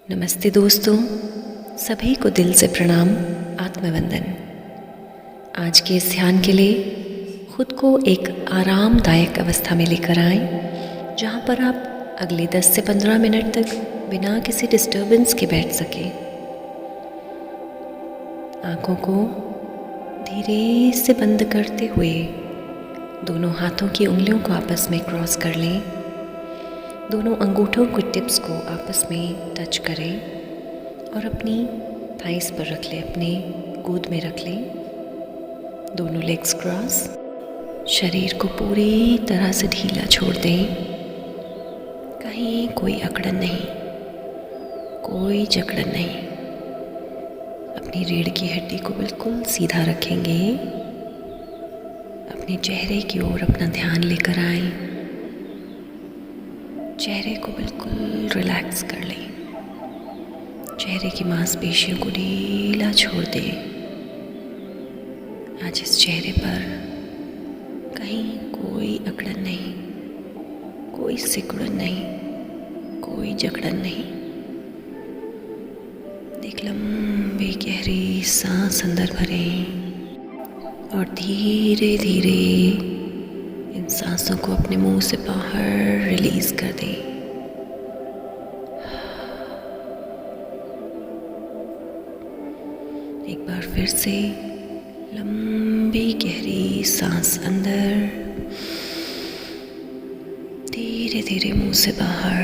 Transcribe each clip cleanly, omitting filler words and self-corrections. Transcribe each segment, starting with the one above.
नमस्ते दोस्तों, सभी को दिल से प्रणाम, आत्मवंदन। आज के इस ध्यान के लिए खुद को एक आरामदायक अवस्था में लेकर आएं, जहां पर आप अगले 10 से 15 मिनट तक बिना किसी डिस्टर्बेंस के बैठ सकें। आंखों को धीरे से बंद करते हुए दोनों हाथों की उंगलियों को आपस में क्रॉस कर लें। दोनों अंगूठों के टिप्स को आपस में टच करें और अपनी थाइस पर रख लें, अपने गोद में रख लें। दोनों लेग्स क्रॉस, शरीर को पूरी तरह से ढीला छोड़ दें। कहीं कोई अकड़न नहीं, कोई जकड़न नहीं। अपनी रीढ़ की हड्डी को बिल्कुल सीधा रखेंगे। अपने चेहरे की ओर अपना ध्यान लेकर आएं। चेहरे को बिल्कुल रिलैक्स कर लें। चेहरे की मांसपेशियों को ढीला छोड़ दें। आज इस चेहरे पर कहीं कोई अकड़न नहीं, कोई सिकुड़न नहीं, कोई जकड़न नहीं। एक लंबी गहरी सांस अंदर भरें और धीरे धीरे इन सांसों को अपने मुंह से बाहर रिलीज कर दें। एक बार फिर से लंबी गहरी सांस अंदर, धीरे धीरे मुंह से बाहर।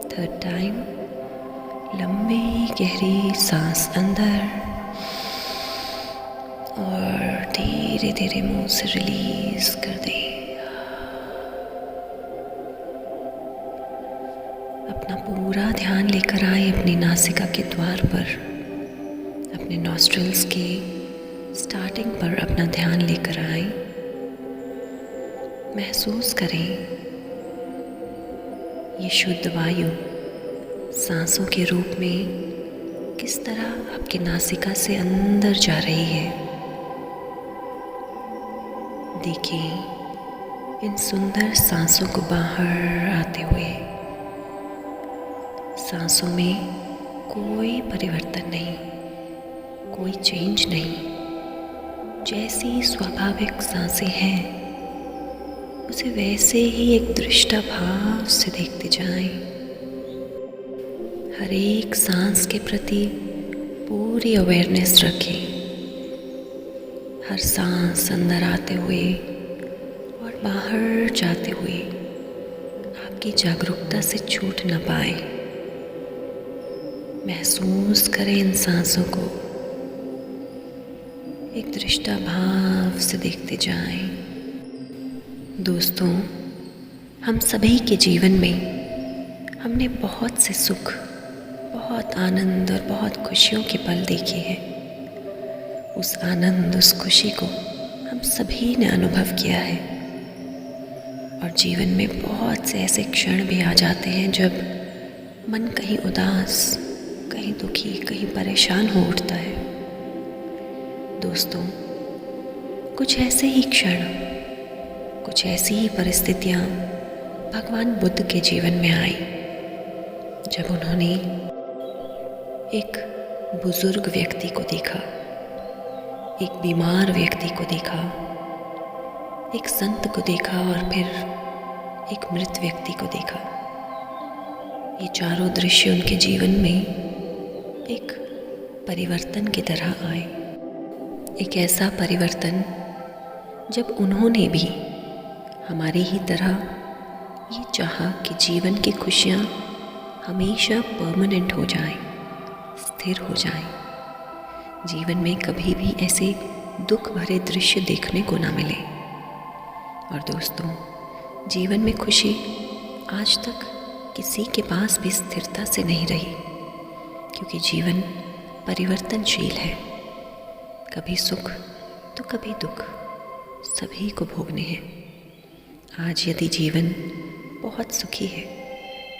थर्ड टाइम, लंबी गहरी सांस अंदर और धीरे धीरे मुंह से रिलीज कर दें। अपना पूरा ध्यान लेकर आए अपनी नासिका के द्वार पर, अपने नॉस्ट्रिल्स के स्टार्टिंग पर अपना ध्यान लेकर आए। महसूस करें ये शुद्ध वायु सांसों के रूप में किस तरह आपकी नासिका से अंदर जा रही है। देखिए इन सुंदर सांसों को बाहर आते हुए। सांसों में कोई परिवर्तन नहीं, कोई चेंज नहीं। जैसी स्वाभाविक सांसें हैं उसे वैसे ही एक दृष्टा भाव से देखते जाएं। हर एक सांस के प्रति पूरी अवेयरनेस रखें। हर सांस अंदर आते हुए और बाहर जाते हुए आपकी जागरूकता से छूट न पाए। महसूस करें इन सांसों को, एक दृष्टा भाव से देखते जाएं। दोस्तों, हम सभी के जीवन में हमने बहुत से सुख, बहुत आनंद और बहुत खुशियों के पल देखे हैं। उस आनंद, उस खुशी को हम सभी ने अनुभव किया है। और जीवन में बहुत से ऐसे क्षण भी आ जाते हैं जब मन कहीं उदास, कहीं दुखी, कहीं परेशान हो उठता है। दोस्तों, कुछ ऐसे ही क्षण, कुछ ऐसी ही परिस्थितियाँ भगवान बुद्ध के जीवन में आई जब उन्होंने एक बुजुर्ग व्यक्ति को देखा, एक बीमार व्यक्ति को देखा, एक संत को देखा और फिर एक मृत व्यक्ति को देखा। ये चारों दृश्य उनके जीवन में एक परिवर्तन की तरह आए। एक ऐसा परिवर्तन जब उन्होंने भी हमारी ही तरह ये चाहा कि जीवन की खुशियाँ हमेशा परमानेंट हो जाएं, स्थिर हो जाएं। जीवन में कभी भी ऐसे दुख भरे दृश्य देखने को ना मिले। और दोस्तों, जीवन में खुशी आज तक किसी के पास भी स्थिरता से नहीं रही, क्योंकि जीवन परिवर्तनशील है। कभी सुख तो कभी दुख, सभी को भोगने हैं। आज यदि जीवन बहुत सुखी है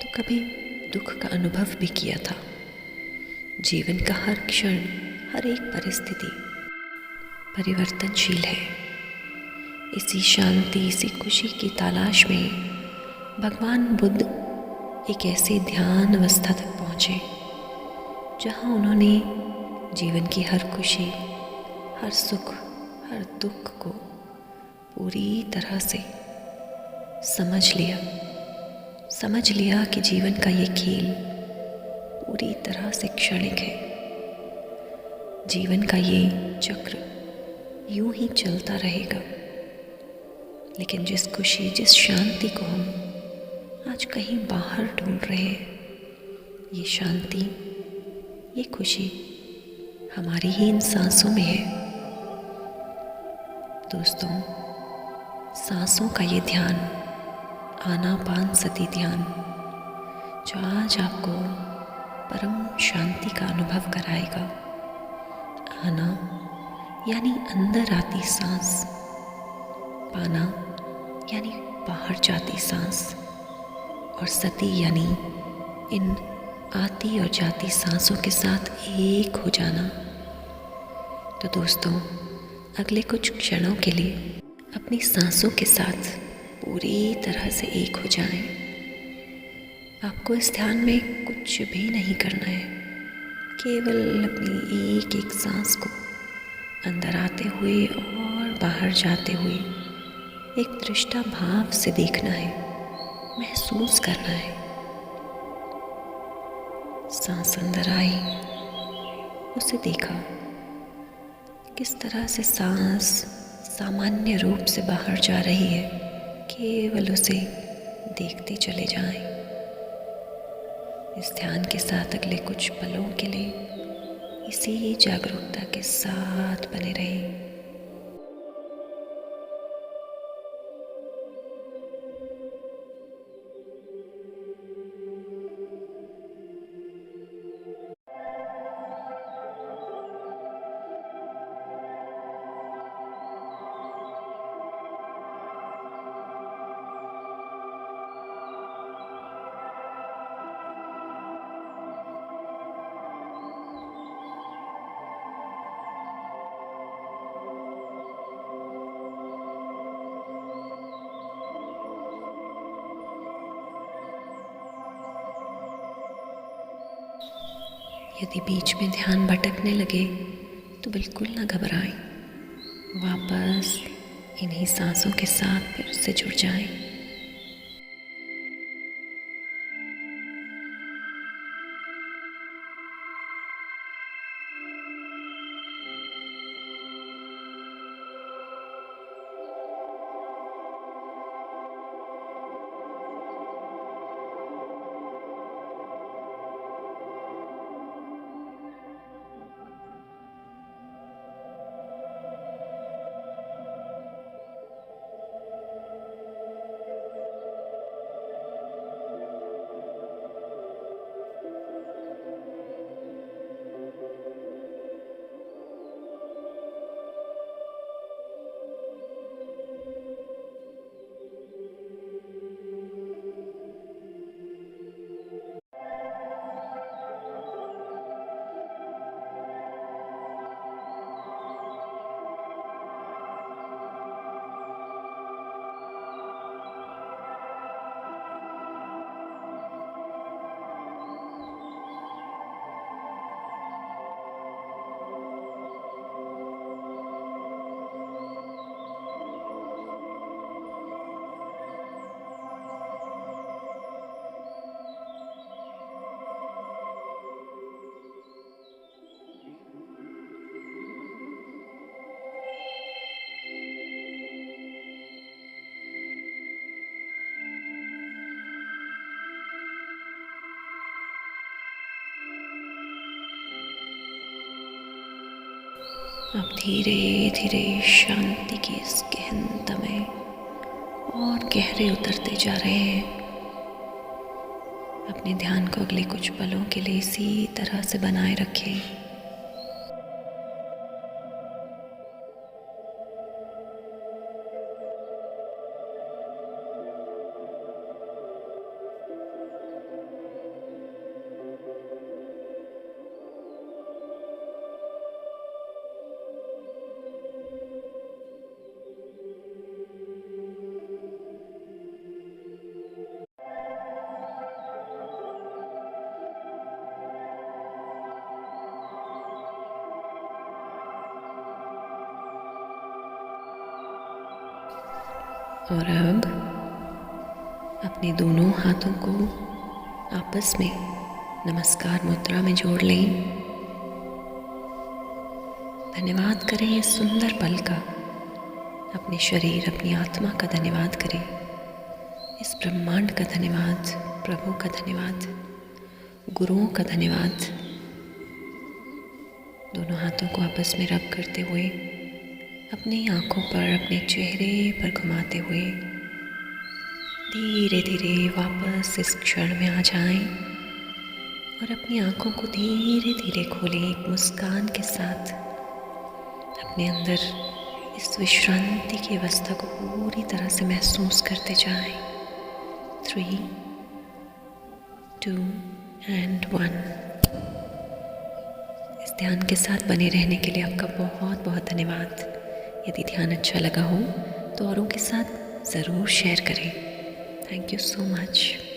तो कभी दुख का अनुभव भी किया था। जीवन का हर क्षण, हर एक परिस्थिति परिवर्तनशील है। इसी शांति, इसी खुशी की तलाश में भगवान बुद्ध एक ऐसी ध्यान अवस्था तक पहुँचे जहाँ उन्होंने जीवन की हर खुशी, हर सुख, हर दुख को पूरी तरह से समझ लिया कि जीवन का ये खेल पूरी तरह से क्षणिक है। जीवन का ये चक्र यूं ही चलता रहेगा। लेकिन जिस खुशी, जिस शांति को हम आज कहीं बाहर ढूंढ रहे हैं, ये शांति, ये खुशी हमारी ही इन सांसों में है। दोस्तों, सांसों का ये ध्यान, आनापानसति ध्यान, जो आज आपको परम शांति का अनुभव कराएगा। आना यानी अंदर आती सांस, पाना यानी बाहर जाती सांस, और सती यानी इन आती और जाती सांसों के साथ एक हो जाना। तो दोस्तों, अगले कुछ क्षणों के लिए अपनी सांसों के साथ पूरी तरह से एक हो जाएं। आपको इस ध्यान में कुछ भी नहीं करना है, केवल अपनी एक एक सांस को अंदर आते हुए और बाहर जाते हुए एक दृष्टा भाव से देखना है, महसूस करना है। सांस अंदर आई, उसे देखा, किस तरह से सांस सामान्य रूप से बाहर जा रही है, केवल उसे देखते चले जाएं। इस ध्यान के साथ अगले कुछ पलों के लिए इसी जागरूकता के साथ बने रहें। यदि बीच में ध्यान भटकने लगे तो बिल्कुल ना घबराएं, वापस इन्हीं सांसों के साथ फिर से जुड़ जाएं। अब धीरे धीरे शांति की इस गहनता में और गहरे उतरते जा रहे हैं। अपने ध्यान को अगले कुछ पलों के लिए इसी तरह से बनाए रखें। और अब अपने दोनों हाथों को आपस में नमस्कार मुद्रा में जोड़ लें। धन्यवाद करें इस सुंदर पल का। अपने शरीर, अपनी आत्मा का धन्यवाद करें। इस ब्रह्मांड का धन्यवाद, प्रभु का धन्यवाद, गुरुओं का धन्यवाद। दोनों हाथों को आपस में रब करते हुए अपनी आंखों पर, अपने चेहरे पर घुमाते हुए धीरे धीरे वापस इस क्षण में आ जाएं और अपनी आंखों को धीरे धीरे खोलें। एक मुस्कान के साथ अपने अंदर इस विश्रांति की अवस्था को पूरी तरह से महसूस करते जाएं। 3, 2 and 1। इस ध्यान के साथ बने रहने के लिए आपका बहुत बहुत धन्यवाद। यदि ध्यान अच्छा लगा हो तो औरों के साथ ज़रूर शेयर करें। Thank you so much.